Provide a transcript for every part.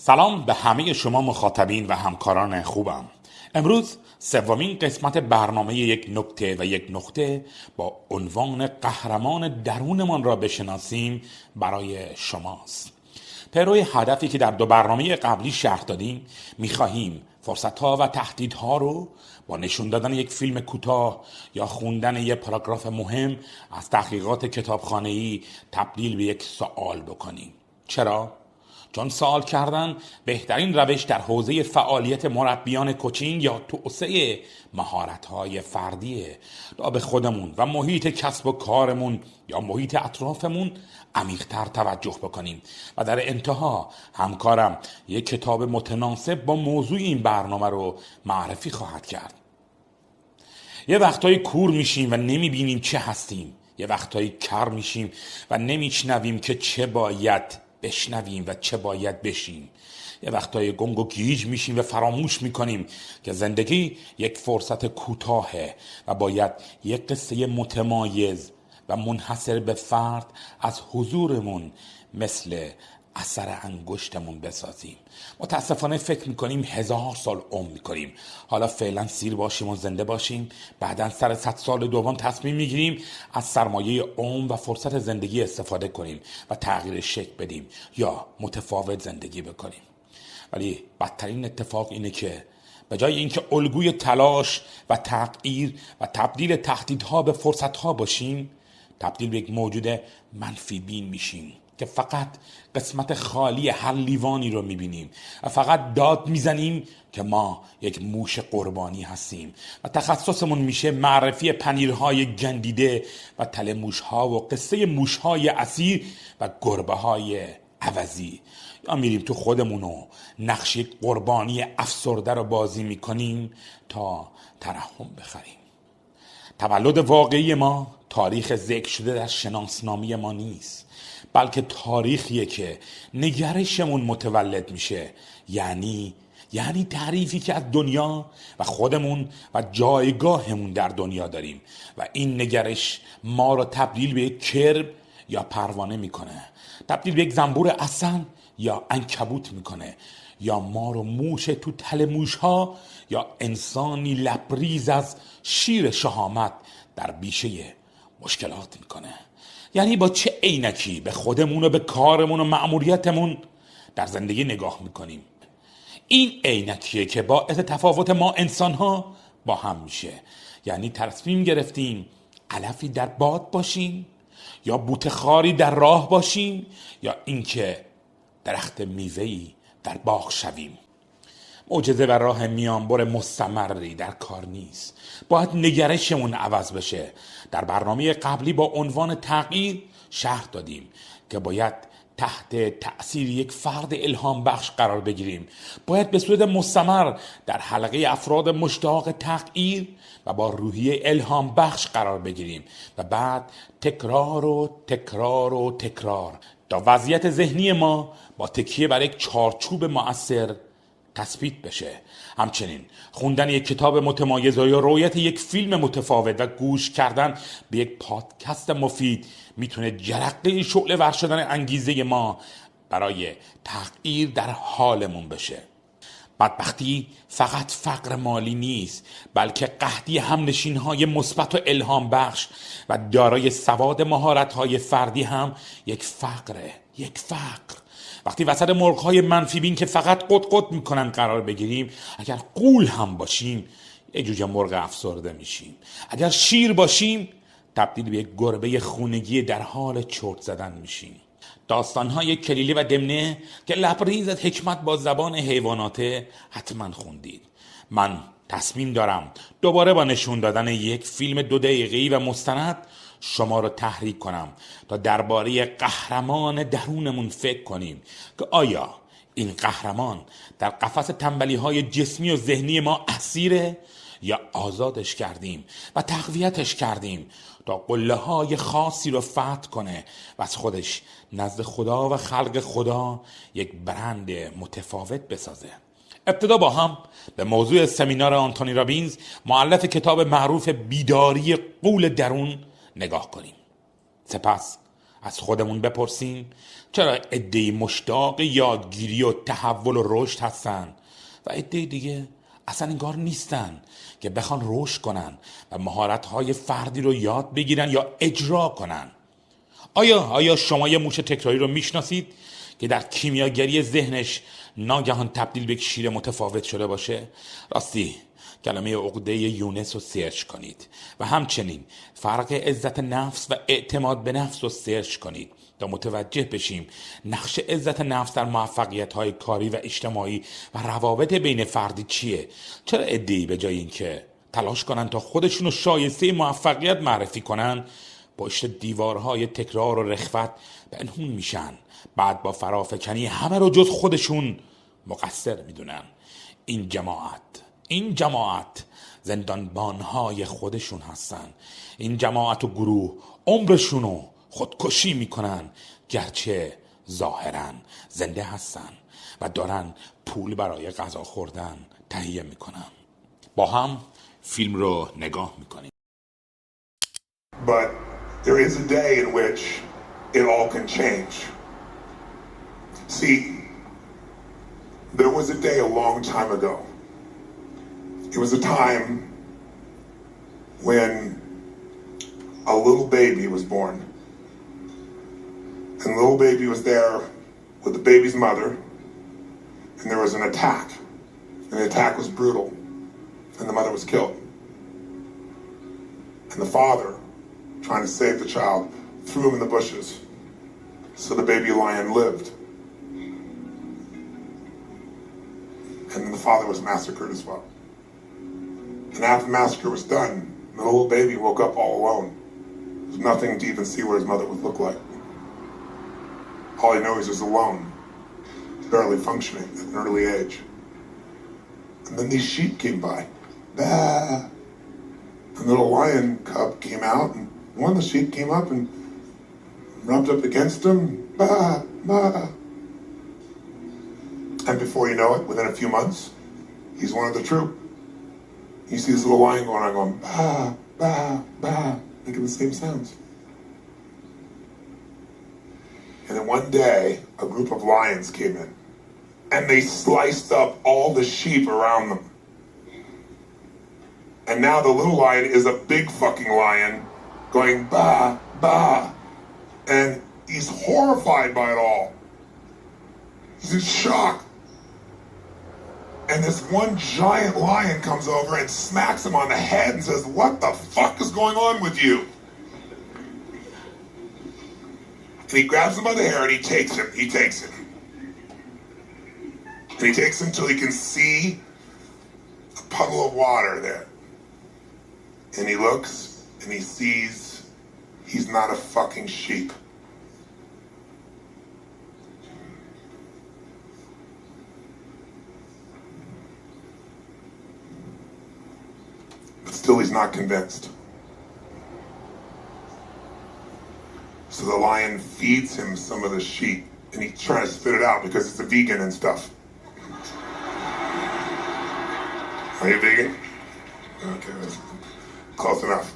سلام به همه شما مخاطبین و همکاران خوبم. امروز سومین قسمت برنامه یک نکته و یک نقطه با عنوان قهرمان درونمان را بشناسیم برای شماست. پیروی هدفی که در دو برنامه قبلی شرح دادیم، می‌خواهیم فرصت‌ها و تهدیدها رو با نشون دادن یک فیلم کوتاه یا خوندن یک پاراگراف مهم از تحقیقات کتابخانه‌ای تبدیل به یک سوال بکنیم. چرا؟ چون سوال کردن بهترین روش در حوزه فعالیت مربیان کوچینگ یا توسعه مهارت‌های فردیه تا به خودمون و محیط کسب و کارمون یا محیط اطرافمون عمیق‌تر توجه بکنیم و در انتها همکارم یک کتاب متناسب با موضوع این برنامه رو معرفی خواهد کرد. یه وقتایی کور میشیم و نمیبینیم چه هستیم، یه وقتایی کر میشیم و نمیشنویم که چه باید بشنویم و چه باید بشیم. یه وقتای گنگ و گیج میشیم و فراموش میکنیم که زندگی یک فرصت کوتاهه و باید یک قصه متمایز و منحصر به فرد از حضورمون مثل اثر انگشتمون بسازیم. متاسفانه فکر میکنیم 1000 سال عمر میکنیم. حالا فعلا سیر باشیم و زنده باشیم، بعداً سر 100 سال دوم تصمیم میگیریم از سرمایه عمر و فرصت زندگی استفاده کنیم و تغییر شکل بدیم یا متفاوت زندگی بکنیم. ولی بدترین اتفاق اینه که به جای اینکه الگوی تلاش و تغییر و تبدیل تهدیدها به فرصتها باشیم، تبدیل به یک موجود منفی بین میشیم که فقط قسمت خالی هر لیوانی رو میبینیم و فقط داد میزنیم که ما یک موش قربانی هستیم و تخصصمون میشه معرفی پنیرهای گندیده و تله موشها و قصه موشهای اسیر و گربه های عوضی، یا میریم تو خودمون و نقش یک قربانی افسرده رو بازی میکنیم تا ترحم بخریم. تولد واقعی ما تاریخ ذکر شده در شناسنامه ما نیست، بلکه تاریخیه که نگرشمون متولد میشه. یعنی تعریفی که از دنیا و خودمون و جایگاهمون در دنیا داریم و این نگرش ما رو تبدیل به یک کرب یا پروانه میکنه، تبدیل به یک زنبور اسن یا عنکبوت میکنه، یا ما رو موش تو تل موشها یا انسانی لبریز از شیر شهامت در بیشه مشکلات میکنه. یعنی با چه عینکی به خودمون و به کارمون و مأموریتمون در زندگی نگاه میکنیم. این عینکیه که باعث تفاوت ما انسانها با هم میشه. یعنی تصمیم گرفتیم علفی در باد باشیم یا بوتخاری در راه باشیم یا اینکه درخت میوه‌ای در باغ شویم. معجزه و راه میانبر مستمری در کار نیست. باید نگرشمون عوض بشه. در برنامه قبلی با عنوان تغییر شرح دادیم که باید تحت تأثیر یک فرد الهام بخش قرار بگیریم. باید به صورت مستمر در حلقه افراد مشتاق تغییر و با روحیه الهام بخش قرار بگیریم و بعد تکرار و تکرار و تکرار تا وضعیت ذهنی ما با تکیه بر یک چارچوب مؤثر تثبیت بشه. همچنین خوندن یک کتاب متمایز یا رویت یک فیلم متفاوت و گوش کردن به یک پادکست مفید میتونه جرقه شعله ور شدن انگیزه ما برای تغییر در حالمون بشه. بدبختی فقط فقر مالی نیست، بلکه قحطی همنشین‌های مثبت و الهام بخش و دارای سواد مهارت‌های فردی هم یک فقره. یک فقر. وقتی وسط مرغ‌های منفی بین که فقط قط میکنن قرار بگیریم، اگر غول هم باشیم یه جوجه مرغ افسرده میشیم. اگر شیر باشیم تبدیل به یک گربه خونگی در حال چرت زدن میشیم. داستان‌های کلیله و دمنه که لبریز از حکمت با زبان حیواناته حتما خوندید. من تصمیم دارم دوباره با نشون دادن یک فیلم 2 دقیقه‌ای و مستند شما رو تحریک کنم تا درباره قهرمان درونمون فکر کنیم که آیا این قهرمان در قفس تنبلی‌های جسمی و ذهنی ما اسیره یا آزادش کردیم و تقویتش کردیم تا قله‌های خاصی رو فتح کنه و از خودش نزد خدا و خلق خدا یک برند متفاوت بسازه. ابتدا با هم به موضوع سمینار آنتونی رابینز، مؤلف کتاب معروف بیداری غول درون، نگاه کنیم. سپس از خودمون بپرسیم چرا عده‌ای مشتاق یادگیری و تحول و رشد هستن و عده‌ای دیگه اصلا انگار نیستن که بخوان رشد کنن و مهارت‌های فردی رو یاد بگیرن یا اجرا کنن. آیا شما یه موش تکراری رو میشناسید که در کیمیاگری ذهنش ناگهان تبدیل به یک شیر متفاوت شده باشه؟ راستی کلمه عقده یونس رو سرچ کنید و همچنین فرق عزت نفس و اعتماد به نفس رو سرچ کنید تا متوجه بشیم نقش عزت نفس در موفقیت‌های کاری و اجتماعی و روابط بین فردی چیه. چرا عده‌ای به جای اینکه تلاش کنن تا خودشونو شایسته موفقیت معرفی کنن، پشت دیوارهای تکرار و رخوت پنهون میشن، بعد با فرافکنی همه رو جز خودشون مقصر میدونن. این جماعت زندانبانهای خودشون هستن. این جماعت و گروه عمرشونو خودکشی میکنن، گرچه ظاهرا زنده هستن و دارن پول برای غذا خوردن تهیه میکنن. با هم فیلم رو نگاه میکنیم. But there is a day in which it all can change. See, there was a day a long time ago. It was a time when a little baby was born. And the little baby was there with the baby's mother, and there was an attack. And the attack was brutal, and the mother was killed. And the father, trying to save the child, threw him in the bushes so the baby lion lived. And then the father was massacred as well. And after the massacre was done, the little baby woke up all alone. There's nothing to even see what his mother would look like. All he knows is alone, barely functioning at an early age. And then these sheep came by. Bah! And the little lion cub came out, and one of the sheep came up and rubbed up against him. Bah! Bah! And before you know it, within a few months, he's one of the troop. You see this little lion going, bah, bah, bah, making the same sounds. And then one day, a group of lions came in, and they sliced up all the sheep around them. And now the little lion is a big fucking lion going, bah, bah. And he's horrified by it all. He's in shock. And this one giant lion comes over and smacks him on the head and says, "What the fuck is going on with you?" And he grabs him by the hair and he takes him. And he takes him till he can see a puddle of water there. And he looks and he sees he's not a fucking sheep. But still he's not convinced. So the lion feeds him some of the sheep, and he's trying to spit it out because it's a vegan and stuff. Are you vegan? Okay, that's close enough.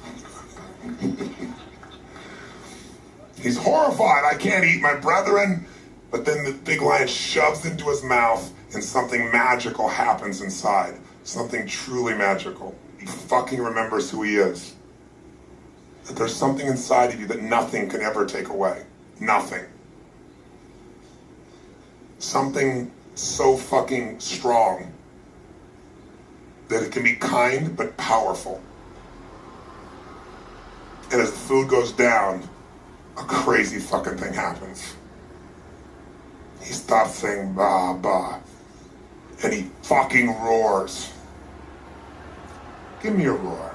He's horrified. I can't eat my brethren. But then the big lion shoves into his mouth, and something magical happens inside. Something truly magical. He fucking remembers who he is. That there's something inside of you that nothing can ever take away. Nothing. Something so fucking strong that it can be kind but powerful. And as the food goes down, a crazy fucking thing happens. He stops saying bah bah, and he fucking roars. Give me a roar.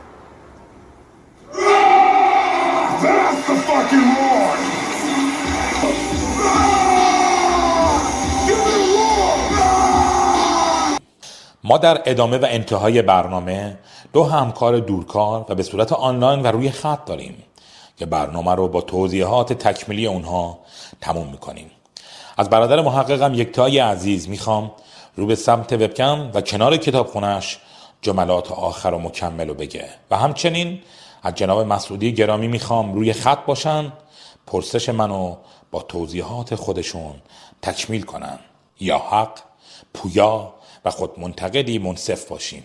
That's the fucking roar! Give me a roar! ما در ادامه و انتهای برنامه 2 همکار دورکار و به صورت آنلاین و روی خط داریم که برنامه رو با توضیحات تکمیلی اونها تموم میکنیم. از برادر محققم یکتای عزیز میخوام رو به سمت وبکم و کنار کتابخونه‌اش جملات آخر و مکمل رو بگه و همچنین از جناب مسعودی گرامی میخوام روی خط باشن، پرسش منو با توضیحات خودشون تکمیل کنن. یا حق، پویا و خود منتقدی منصف باشیم.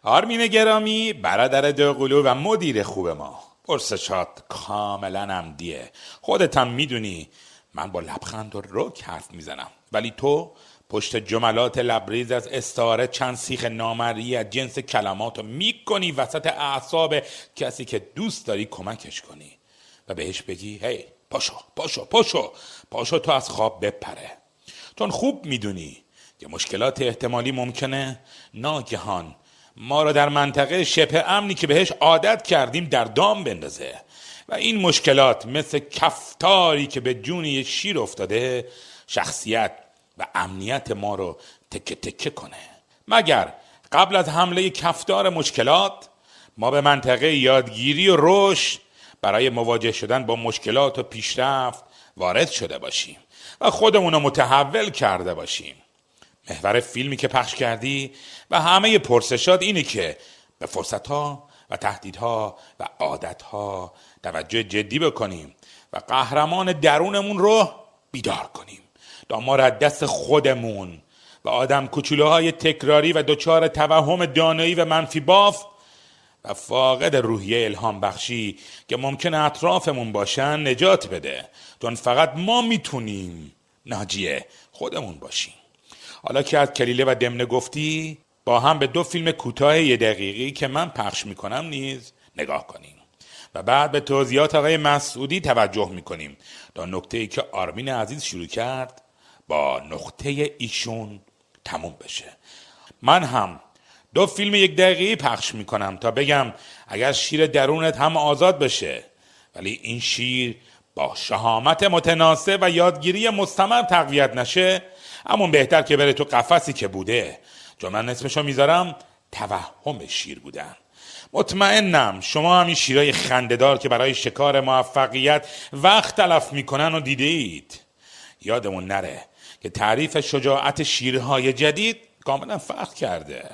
آرمین گرامی، برادر دوقلو و مدیر خوب ما، پرسشات کاملا عمدیه. خودت هم میدونی من با لبخند و رک حرف میزنم، ولی تو پشت جملات لبریز از استعاره چند سیخ نامری از جنس کلماتو میکنی وسط اعصاب کسی که دوست داری کمکش کنی و بهش بگی هی پاشو پاشو پاشو پاشو تو از خواب بپره. چون خوب میدونی که مشکلات احتمالی ممکنه ناگهان ما رو در منطقه شبه امنی که بهش عادت کردیم در دام بندازه و این مشکلات مثل کفتاری که به جون یه شیر افتاده شخصیت و امنیت ما رو تکه تکه کنه. مگر قبل از حمله کفتار مشکلات ما به منطقه یادگیری و رشد برای مواجه شدن با مشکلات و پیشرفت وارد شده باشیم و خودمون رو متحول کرده باشیم. محور فیلمی که پخش کردی و همه پرسشات اینه که به فرصتها و تهدیدها و عادتها توجه جدی بکنیم و قهرمان درونمون رو بیدار کنیم تا ما را دست خودمون و آدم کوچولوهای تکراری و دچار توهم دانایی و منفی باف و فاقد روحیه الهام بخشی که ممکنه اطرافمون باشن نجات بده. چون فقط ما میتونیم ناجیه خودمون باشیم. حالا که از کلیله و دمنه گفتی، با هم به 2 فیلم کوتاه 1 دقیقه‌ای که من پخش میکنم نیز نگاه کنیم و بعد به توضیحات آقای مسعودی توجه میکنیم تا نکته‌ای که آرمین عزیز شروع کرد با نقطه ایشون تموم بشه. من هم 2 فیلم 1 دقیقه‌ای پخش میکنم تا بگم اگر شیر درونت هم آزاد بشه، ولی این شیر با شهامت متناسب و یادگیری مستمر تقویت نشه، همون بهتر که بره تو قفسی که بوده. چون من اسمشو میذارم توهم شیر بودن. مطمئنم شما همین شیرای خنده‌دار که برای شکار موفقیت وقت تلف میکنن و دیده اید. یادمون نره که تعریف شجاعت شیرهای جدید کاملا فرق کرده.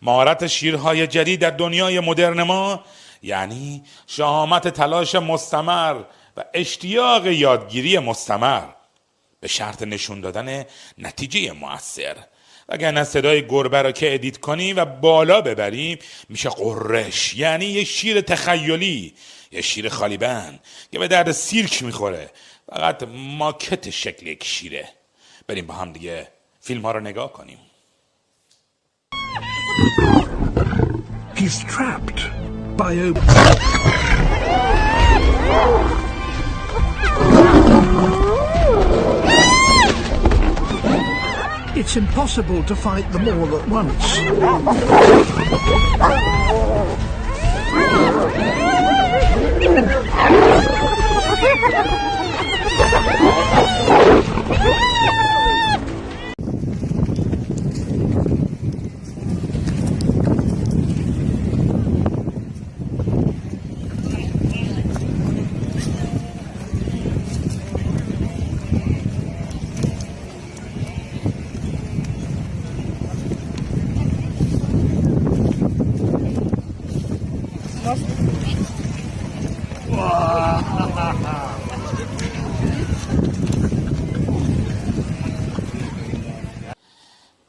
مهارت شیرهای جدید در دنیای مدرن ما یعنی شهامت تلاش مستمر و اشتیاق یادگیری مستمر به شرط نشون دادن نتیجه مؤثر. وگرنه صدای گربه را که ادیت کنی و بالا ببریم میشه قرش، یعنی یه شیر تخیلی، یه شیر خالی بند که به درد سیرک میخوره، فقط ماکت شکل یک شیره. بریم با هم دیگه فیلم ها رو نگاه کنیم. He's trapped by a... It's impossible to fight them all at once.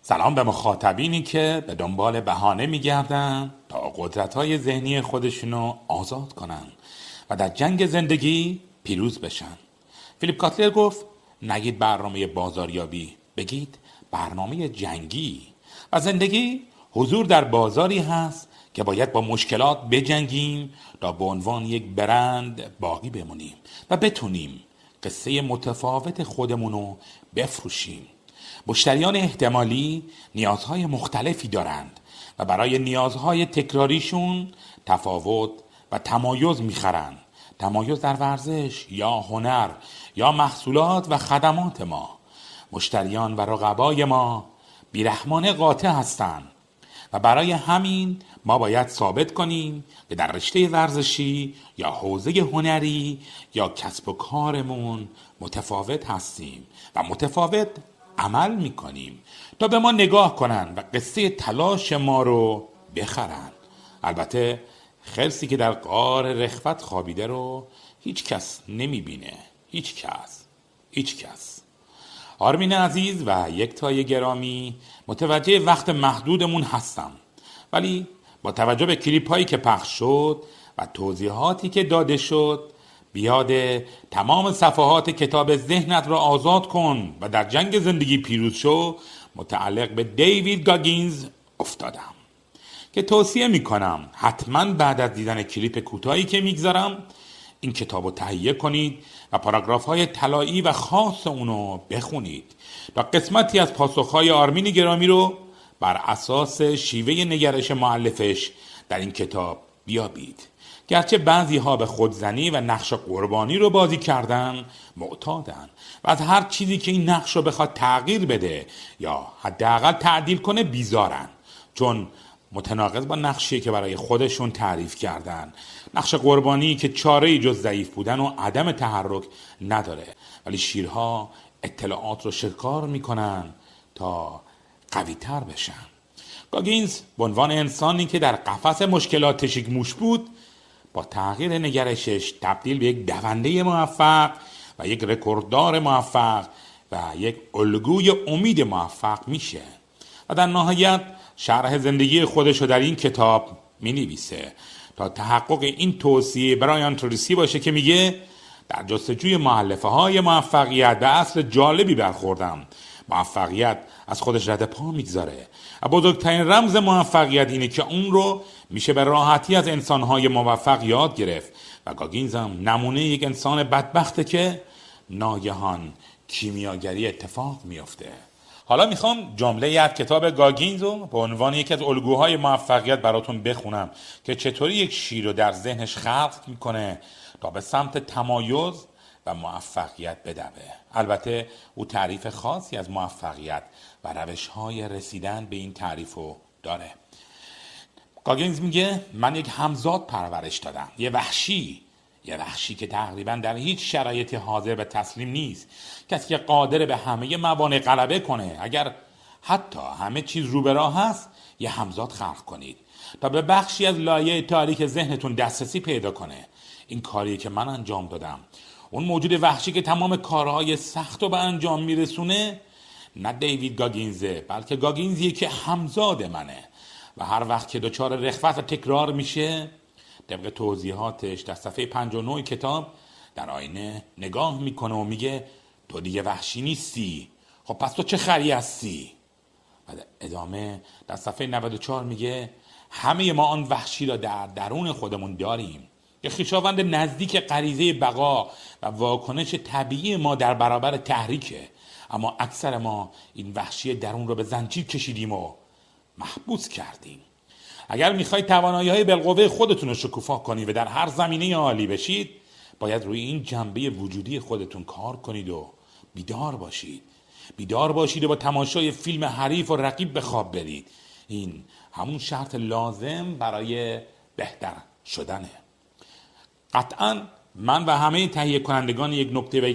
سلام به مخاطبینی که به دنبال بهانه میگردن تا قدرت‌های ذهنی خودشونو آزاد کنن و در جنگ زندگی پیروز بشن. فیلیپ کاتلر گفت نگید برنامه بازاریابی، بگید برنامه جنگی. و زندگی حضور در بازاری هست که باید با مشکلات بجنگیم تا به عنوان یک برند باقی بمونیم و بتونیم قصه متفاوت خودمونو بفروشیم. مشتریان احتمالی نیازهای مختلفی دارند و برای نیازهای تکراریشون تفاوت و تمایز میخرند. تمایز در ورزش یا هنر یا محصولات و خدمات ما. مشتریان و رقبای ما بیرحمانه قاطع هستند و برای همین ما باید ثابت کنیم که در رشته ورزشی یا حوزه هنری یا کسب و کارمون متفاوت هستیم و متفاوت عمل میکنیم تا به ما نگاه کنن و قصه تلاش ما رو بخرن. البته خرسی که در غار رخوت خوابیده رو هیچ کس نمیبینه. هیچ کس. آرمین عزیز و یکتای گرامی، متوجه وقت محدودمون هستم، ولی با توجه به کلیپ هایی که پخش شد و توضیحاتی که داده شد، بیاد تمام صفحات کتاب ذهنت را آزاد کن و در جنگ زندگی پیروز شو متعلق به دیوید گاگینز افتادم که توصیه میکنم حتما بعد از دیدن کلیپ کوتاهی که میگذارم این کتاب رو تهیه کنید و پاراگراف های طلایی و خاص اونو بخونید تا قسمتی از پاسخهای آرمین گرامی رو بر اساس شیوه نگرش مؤلفش در این کتاب بیابید. گرچه بعضی ها به خودزنی و نقش قربانی رو بازی کردن معتادن و از هر چیزی که این نقش رو بخواد تغییر بده یا حداقل تعدیل کنه بیزارن، چون متناقض با نقشی که برای خودشون تعریف کردن، نقش قربانی که چاره‌ای جز ضعیف بودن و عدم تحرک نداره، ولی شیرها اطلاعات رو شکار میکنن تا قوی تر بشن. گاگینز به عنوان انسانی که در قفس مشکلاتش یک موش بود، با تغییر نگرشش تبدیل به یک دونده موفق و یک رکورددار موفق و یک الگوی امید موفق میشه و در نهایت شرح زندگی خودش رو در این کتاب می نویسه تا تحقق این توصیه برایان تریسی باشه که میگه در جستجوی مؤلفه های موفقیت به اصل جالبی برخوردم. موفقیت از خودش رد پا میگذاره و بزرگترین رمز موفقیت اینه که اون رو میشه به راحتی از انسانهای موفق یاد گرفت و گاگینز هم نمونه یک انسان بدبخته که ناگهان کیمیاگری اتفاق میفته. حالا میخوام جمله از کتاب گاگینز رو به عنوان یکی از الگوهای موفقیت براتون بخونم که چطوری یک شیر رو در ذهنش خلق میکنه تا به سمت تمایز و موفقیت بدوه. البته او تعریف خاصی از موفقیت و روش‌های رسیدن به این تعریف رو داره. گاگینز میگه من یک همزاد پرورش دادم، یه وحشی که تقریبا در هیچ شرایطی حاضر به تسلیم نیست، کسی که قادر به همه موانع غلبه کنه. اگر حتی همه چیز رو به راه هست، یه همزاد خلق کنید تا به بخشی از لایه تاریک ذهنتون دسترسی پیدا کنه. این کاری که من انجام دادم، اون موجود وحشی که تمام کارهای سخت رو به انجام میرسونه، نه دیوید گاگینزه، بلکه گاگینزیه که همزاد منه و هر وقت که دچار رخوت و تکرار میشه، طبق توضیحاتش در صفحه 59 کتاب در آینه نگاه میکنه و میگه تو دیگه وحشی نیستی، خب پس تو چه خری هستی؟ و ادامه در صفحه 94 میگه همه ما آن وحشی را در درون خودمون داریم که خویشاوند نزدیک غریزه بقا و واکنش طبیعی ما در برابر تحریکه، اما اکثر ما این وحشی درون رو به زنجیر کشیدیم و محبوس کردیم. اگر میخوای توانایی‌های بالقوه خودتون رو شکوفا کنید و در هر زمینه عالی بشید، باید روی این جنبه وجودی خودتون کار کنید و بیدار باشید و با تماشای فیلم حریف و رقیب به خواب برید. این همون شرط لازم برای بهتر شدنه. قطعاً من و همه تهیه کنندگان یک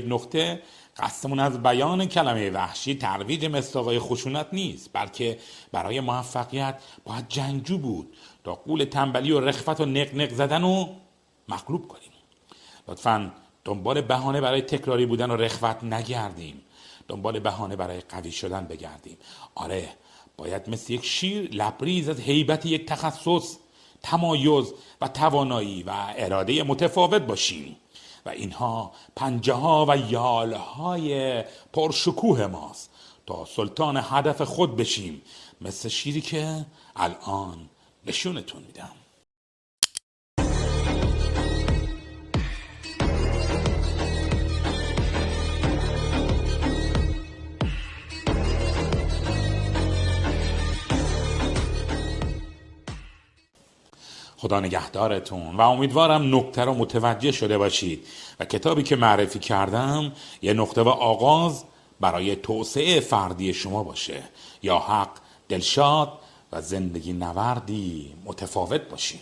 نقطه قصدمون از بیان کلمه وحشی ترویج مصداقای خشونت نیست، بلکه برای موفقیت باید جنگجو بود تا قول تنبلی و رخوت و نق زدن رو مغلوب کنیم. لطفاً دنبال بهانه برای تکراری بودن و رخوت نگردیم، دنبال بهانه برای قوی شدن بگردیم. آره، باید مثل یک شیر لبریز از هیبت یک تخصص، تمایز و توانایی و اراده متفاوت باشیم و اینها پنجه ها و یال های پرشکوه ماست تا سلطان هدف خود بشیم، مثل شیری که الان نشونتون میدم. خدا نگهدارتون و امیدوارم نکته رو متوجه شده باشید و کتابی که معرفی کردم یه نقطه و آغاز برای توسعه فردی شما باشه. یا حق دلشاد و زندگی نوردی متفاوت باشیم.